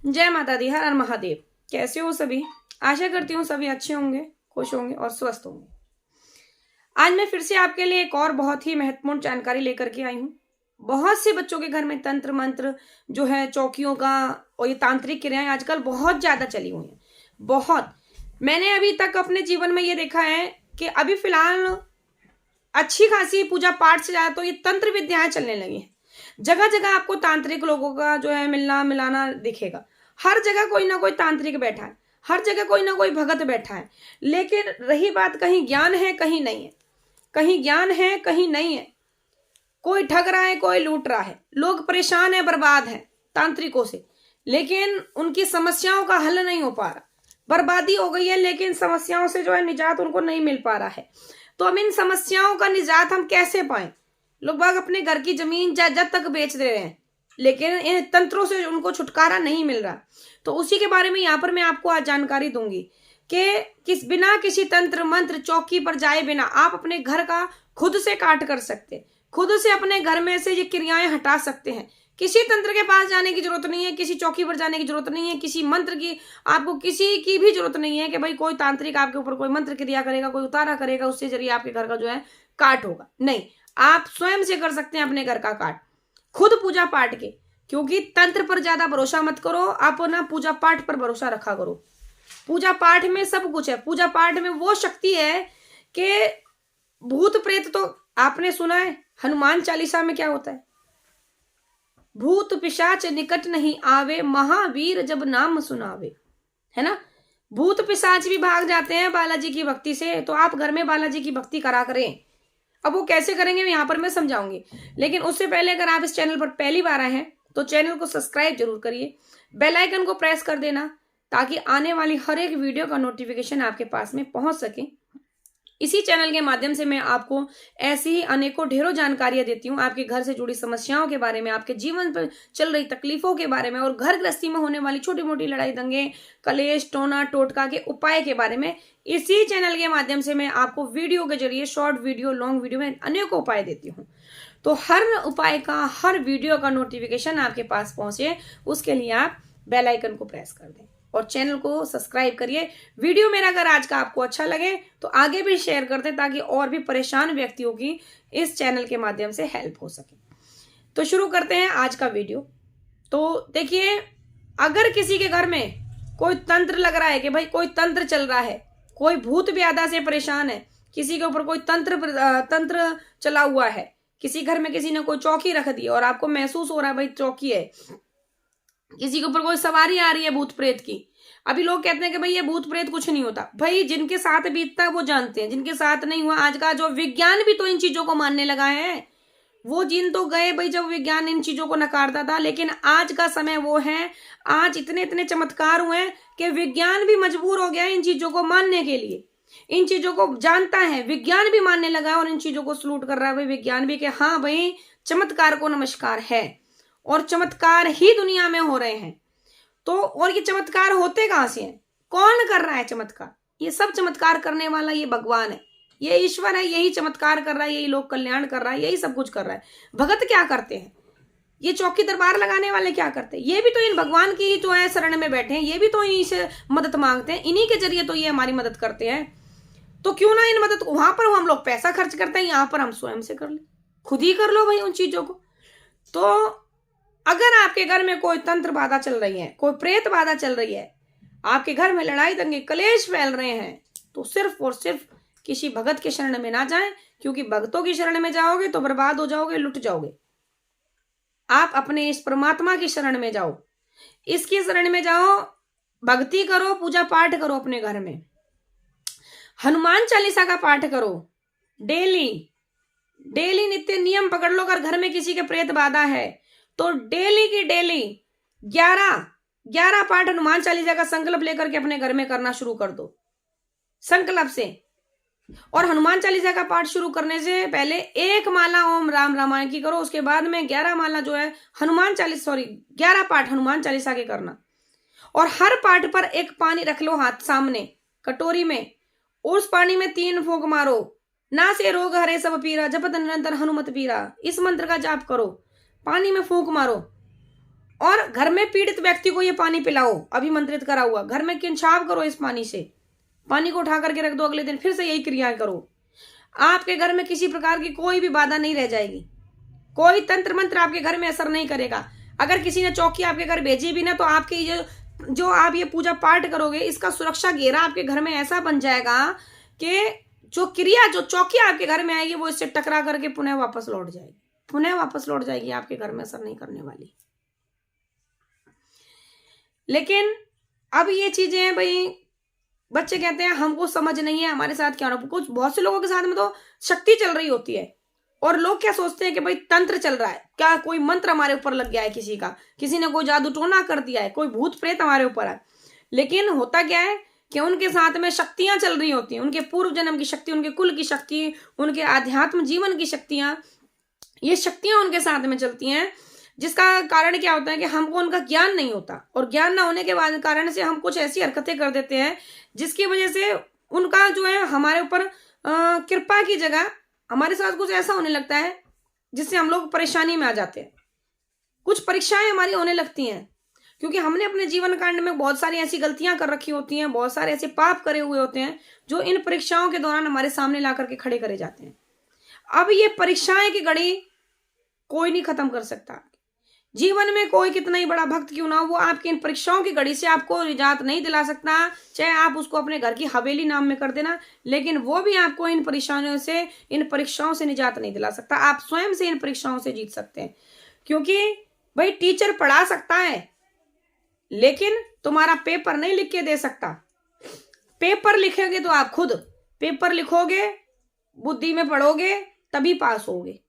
जय माता दी, हर हर महादेव। कैसे हो सभी? आशा करती हूँ सभी अच्छे होंगे, खुश होंगे और स्वस्थ होंगे। आज मैं फिर से आपके लिए एक और बहुत ही महत्वपूर्ण जानकारी लेकर के आई हूँ। बहुत से बच्चों के घर में तंत्र मंत्र जो है, चौकियों का और ये तांत्रिक क्रियाएं आजकल बहुत ज्यादा चली हुई हैं। बहुत। मैंने अभी तक अपने जीवन में ये देखा है कि अभी फिलहाल अच्छी खासी पूजा पाठ से ज्यादा तो ये तंत्र विद्याएं चलने लगी हैं। जगह जगह आपको तांत्रिक लोगों का जो है मिलना मिलाना दिखेगा। हर जगह कोई ना कोई तांत्रिक बैठा है, हर जगह कोई ना कोई भगत बैठा है। लेकिन रही बात, कहीं ज्ञान है कहीं नहीं है, कहीं ज्ञान है कहीं नहीं है। कोई ठग रहा है, कोई लूट रहा है, लोग परेशान है, बर्बाद है तांत्रिकों से। लेकिन उनकी समस्याओं का हल नहीं हो पा रहा। बर्बादी हो गई है लेकिन समस्याओं से जो है निजात उनको नहीं मिल पा रहा है। तो अब इन समस्याओं का निजात हम कैसे पाएं? लोग बाग अपने घर की जमीन जायदाद तक बेच दे रहे हैं, लेकिन इन तंत्रों से उनको छुटकारा नहीं मिल रहा। तो उसी के बारे में यहाँ पर मैं आपको आज जानकारी दूंगी कि बिना किसी तंत्र मंत्र चौकी पर जाए बिना आप अपने घर का खुद से काट कर सकते हैं। खुद से अपने घर में से ये क्रियाएं हटा सकते हैं। किसी तंत्र के पास जाने की जरूरत नहीं है, किसी चौकी पर जाने की जरूरत नहीं है, किसी मंत्र की आपको किसी की भी जरूरत नहीं है कि भाई कोई तांत्रिक आपके ऊपर कोई मंत्र क्रिया करेगा, कोई उतारा करेगा, उससे जरिए आपके घर का जो है काट होगा। नहीं, आप स्वयं से कर सकते हैं अपने घर का काट, खुद पूजा पाठ के। क्योंकि तंत्र पर ज्यादा भरोसा मत करो, आप ना पूजा पाठ पर भरोसा रखा करो। पूजा पाठ में सब कुछ है। पूजा पाठ में वो शक्ति है कि भूत प्रेत तो आपने सुना है, हनुमान चालीसा में क्या होता है? भूत पिशाच निकट नहीं आवे, महावीर जब नाम सुनावे, है ना। भूत पिशाच भी भाग जाते हैं बालाजी की भक्ति से। तो आप घर में बालाजी की भक्ति करा करें। अब वो कैसे करेंगे यहां पर मैं समझाऊंगी, लेकिन उससे पहले अगर आप इस चैनल पर पहली बार आए हैं तो चैनल को सब्सक्राइब जरूर करिए, बेल आइकन को प्रेस कर देना ताकि आने वाली हर एक वीडियो का नोटिफिकेशन आपके पास में पहुंच सके। इसी चैनल के माध्यम से मैं आपको ऐसी ही अनेकों ढेरों जानकारियां देती हूँ, आपके घर से जुड़ी समस्याओं के बारे में, आपके जीवन पर चल रही तकलीफों के बारे में और घर गृहस्थी में होने वाली छोटी मोटी लड़ाई दंगे कलेश टोना टोटका के उपाय के बारे में। इसी चैनल के माध्यम से मैं आपको वीडियो के जरिए, शॉर्ट वीडियो, लॉन्ग वीडियो में अनेकों उपाय देती हूँ। तो हर उपाय का, हर वीडियो का नोटिफिकेशन आपके पास पहुंचे, उसके लिए आप बेल आइकन को प्रेस कर दें और चैनल को सब्सक्राइब करिए। वीडियो मेरा अगर आज का आपको अच्छा लगे तो आगे भी शेयर कर दें ताकि और भी परेशान व्यक्तियों की इस चैनल के माध्यम से हेल्प हो सके। तो शुरू करते हैं आज का वीडियो। तो देखिए, अगर किसी के घर में कोई तंत्र लग रहा है कि भाई कोई तंत्र चल रहा है, कोई भूत ब्याधा से परेशान है, किसी के ऊपर कोई तंत्र चला हुआ है, किसी घर में किसी ने कोई चौकी रख दी और आपको महसूस हो रहा है भाई चौकी है, किसी के ऊपर कोई सवारी आ रही है भूत प्रेत की। अभी लोग कहते हैं कि भाई ये भूत प्रेत कुछ नहीं होता। भाई जिनके साथ बीतता है वो जानते हैं, जिनके साथ नहीं हुआ। आज का जो विज्ञान भी तो इन चीजों को मानने लगा है। वो जिन तो गए भाई जब विज्ञान इन चीजों को नकारता था, लेकिन आज का समय वो है, आज इतने इतने चमत्कार हुए हैं कि विज्ञान भी मजबूर हो गया है इन चीजों को मानने के लिए। इन चीजों को जानता है, विज्ञान भी मानने लगा है और इन चीजों को सलूट कर रहा है भाई विज्ञान भी, कि हाँ भाई चमत्कार को नमस्कार है और चमत्कार ही दुनिया में हो रहे हैं। तो और ये चमत्कार होते कहां से हैं? कौन कर रहा है चमत्कार? ये सब चमत्कार करने वाला ये भगवान है, ये ईश्वर है। यही चमत्कार कर रहा है, यही लोक कल्याण कर रहा है, यही सब कुछ कर रहा है। भगत क्या करते हैं? ये चौकी दरबार लगाने वाले क्या करते हैं? ये भी तो इन भगवान की ही तो है शरण में बैठे हैं, ये भी तो इन्हीं से मदद मांगते हैं, इन्हीं के जरिए तो ये हमारी मदद करते हैं। तो क्यों ना इन मदद, वहां पर हम लोग पैसा खर्च करते हैं, यहाँ पर हम स्वयं से कर ले, खुद ही कर लो भाई उन चीजों को। तो अगर आपके घर में कोई तंत्र बाधा चल रही है, कोई प्रेत बाधा चल रही है, आपके घर में लड़ाई दंगे कलेश फैल रहे हैं, तो सिर्फ और सिर्फ किसी भगत के शरण में ना जाएं। क्योंकि भक्तों की शरण में जाओगे तो बर्बाद हो जाओगे, लुट जाओगे। आप अपने इस परमात्मा की शरण में जाओ, इसकी शरण में जाओ, भक्ति करो, पूजा पाठ करो अपने घर में, हनुमान चालीसा का पाठ करो डेली। डेली नित्य नियम पकड़ लो। अगर घर में किसी के प्रेत बाधा है तो डेली की डेली 11 पाठ हनुमान चालीसा का संकल्प लेकर के अपने घर में करना शुरू कर दो, संकल्प से। और हनुमान चालीसा का पाठ शुरू करने से पहले एक माला ओम राम रामायण की करो, उसके बाद में 11 माला जो है 11 पाठ हनुमान चालीसा के करना। और हर पाठ पर एक पानी रख लो हाथ सामने कटोरी में, उस पानी में 3 फूंक मारो। ना से रोग हरे सब पीरा, जपत निरंतर हनुमत पीरा, इस मंत्र का जाप करो, पानी में फूंक मारो। और घर में पीड़ित व्यक्ति को ये पानी पिलाओ, अभिमंत्रित करा हुआ, घर में किंछाव करो इस पानी से, पानी को उठा करके रख दो, अगले दिन फिर से यही क्रियाएं करो। आपके घर में किसी प्रकार की कोई भी बाधा नहीं रह जाएगी, कोई तंत्र मंत्र आपके घर में असर नहीं करेगा। अगर किसी ने चौकी आपके घर भेजी भी ना, तो आपके जो आप ये पूजा पाठ करोगे, इसका सुरक्षा घेरा आपके घर में ऐसा बन जाएगा कि जो क्रिया, जो चौकी आपके घर में आएगी, वो इससे टकरा करके पुनः वापस लौट जाएगी, पुनः वापस लौट जाएगी, आपके घर में असर नहीं करने वाली। लेकिन अब ये चीजें भाई बच्चे कहते हैं हमको समझ नहीं है, हमारे साथ क्या हो रहा है। कुछ बहुत से लोगों के साथ में तो शक्ति चल रही होती है और लोग क्या सोचते हैं कि भाई तंत्र चल रहा है, क्या कोई मंत्र हमारे ऊपर लग गया है, किसी ने कोई जादू टोना कर दिया है, कोई भूत प्रेत हमारे ऊपर है। लेकिन होता क्या है कि उनके साथ में शक्तियां चल रही होती हैं, उनके पूर्व जन्म की शक्ति, उनके कुल की शक्ति, उनके आध्यात्म जीवन की शक्तियां, ये शक्तियां उनके साथ में चलती हैं। जिसका कारण क्या होता है कि हमको उनका ज्ञान नहीं होता, और ज्ञान ना होने के बाद कारण से हम कुछ ऐसी हरकतें कर देते हैं जिसकी वजह से उनका जो है हमारे ऊपर कृपा की जगह हमारे साथ कुछ ऐसा होने लगता है जिससे हम लोग परेशानी में आ जाते हैं। कुछ परीक्षाएं हमारी होने लगती हैं क्योंकि हमने अपने जीवन कांड में बहुत सारी ऐसी गलतियां कर रखी होती हैं, बहुत सारे ऐसे पाप करे हुए होते हैं जो इन परीक्षाओं के दौरान हमारे सामने ला करके खड़े करे जाते हैं। अब ये परीक्षाएं की घड़ी कोई नहीं खत्म कर सकता। जीवन में कोई कितना ही बड़ा भक्त क्यों ना हो, वो आपकी इन परीक्षाओं की घड़ी से आपको निजात नहीं दिला सकता, चाहे आप उसको अपने घर की हवेली नाम में कर देना, लेकिन वो भी आपको इन परीक्षाओं से निजात नहीं दिला सकता। आप स्वयं से इन परीक्षाओं से जीत सकते हैं, क्योंकि भाई टीचर पढ़ा सकता है लेकिन तुम्हारा पेपर नहीं लिख के दे सकता। पेपर लिखेंगे तो आप खुद पेपर लिखोगे, बुद्धि में पढ़ोगे, तभी पास होगे।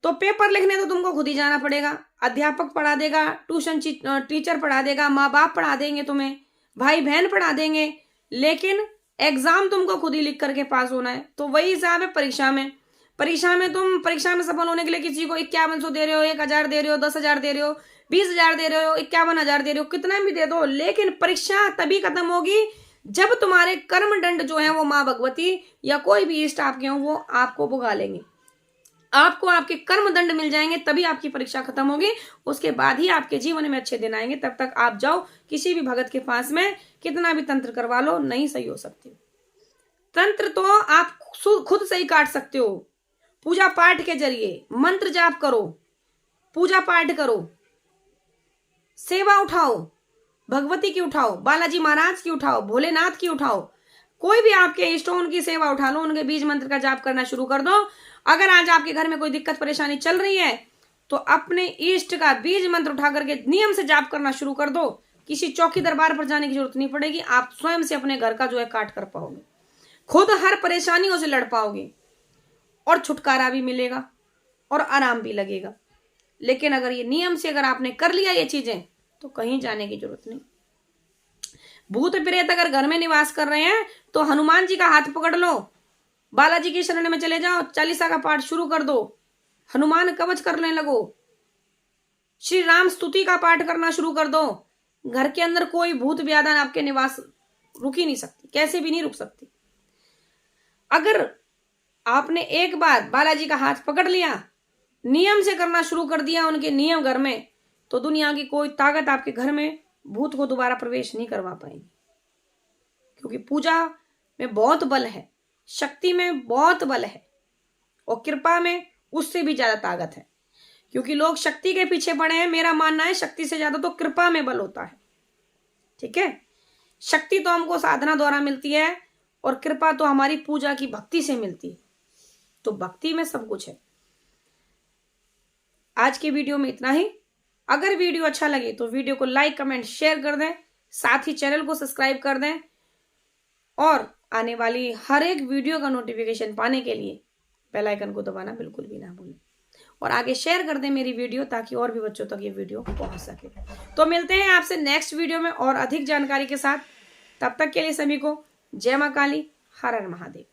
तो पेपर लिखने तो तुमको खुद ही जाना पड़ेगा। अध्यापक पढ़ा देगा, ट्यूशन टीचर पढ़ा देगा, माँ बाप पढ़ा देंगे, तुम्हें भाई बहन पढ़ा देंगे, लेकिन एग्जाम तुमको खुद ही लिख करके पास होना है। तो वही हिसाब है परीक्षा में। तुम परीक्षा में सफल होने के लिए किसी को 5100 दे रहे हो, 1000 दे रहे हो, 10,000 दे रहे हो, 20,000 दे रहे हो, 51,000 दे रहे हो, कितना भी दे दो, लेकिन परीक्षा तभी खत्म होगी जब तुम्हारे कर्म दंड जो है वो माँ भगवती या कोई भी इष्ट आपके हो वो आपको भुगा लेंगे। आपको आपके कर्म दंड मिल जाएंगे, तभी आपकी परीक्षा खत्म होगी। उसके बाद ही आपके जीवन में अच्छे दिन आएंगे। तब तक आप जाओ किसी भी भगत के पास में, कितना भी तंत्र करवा लो, नहीं सही हो सकती। तंत्र तो आप खुद से ही काट सकते हो। पूजा पाठ के जरिए मंत्र जाप करो, पूजा पाठ करो, सेवा उठाओ, भगवती की उठाओ, बालाजी महाराज की उठाओ, भोलेनाथ की उठाओ, कोई भी आपके इष्ट हो उनकी सेवा उठा लो, उनके बीज मंत्र का जाप करना शुरू कर दो। अगर आज आपके घर में कोई दिक्कत परेशानी चल रही है तो अपने इष्ट का बीज मंत्र उठा करके नियम से जाप करना शुरू कर दो। किसी चौकी दरबार पर जाने की जरूरत नहीं पड़ेगी, आप स्वयं से अपने घर का जो है काट कर पाओगे, खुद हर परेशानियों से लड़ पाओगे और छुटकारा भी मिलेगा और आराम भी लगेगा। लेकिन अगर ये नियम से अगर आपने कर लिया ये चीजें तो कहीं जाने की जरूरत नहीं। भूत प्रेत अगर घर में निवास कर रहे हैं तो हनुमान जी का हाथ पकड़ लो, बालाजी की शरण में चले जाओ, चालीसा का पाठ शुरू कर दो, हनुमान कवच करने लगो, श्री राम स्तुति का पाठ करना शुरू कर दो। घर के अंदर कोई भूत व्याधा आपके निवास रुक ही नहीं सकती, कैसे भी नहीं रुक सकती। अगर आपने एक बार बालाजी का हाथ पकड़ लिया, नियम से करना शुरू कर दिया उनके नियम घर में, तो दुनिया की कोई ताकत आपके घर में भूत को दोबारा प्रवेश नहीं करवा पाएगी। क्योंकि पूजा में बहुत बल है, शक्ति में बहुत बल है, और कृपा में उससे भी ज्यादा ताकत है। क्योंकि लोग शक्ति के पीछे पड़े हैं, मेरा मानना है शक्ति से ज्यादा तो कृपा में बल होता है। ठीक है, शक्ति तो हमको साधना द्वारा मिलती है और कृपा तो हमारी पूजा की भक्ति से मिलती है। तो भक्ति में सब कुछ है। आज के वीडियो में इतना ही। अगर वीडियो अच्छा लगे तो वीडियो को लाइक कमेंट शेयर कर दें, साथ ही चैनल को सब्सक्राइब कर दें, और आने वाली हर एक वीडियो का नोटिफिकेशन पाने के लिए बेल आइकन को दबाना बिल्कुल भी ना भूलें, और आगे शेयर कर दें मेरी वीडियो ताकि और भी बच्चों तक ये वीडियो पहुंच सके। तो मिलते हैं आपसे नेक्स्ट वीडियो में और अधिक जानकारी के साथ। तब तक के लिए सभी को जय मां काली, हर हर महादेव।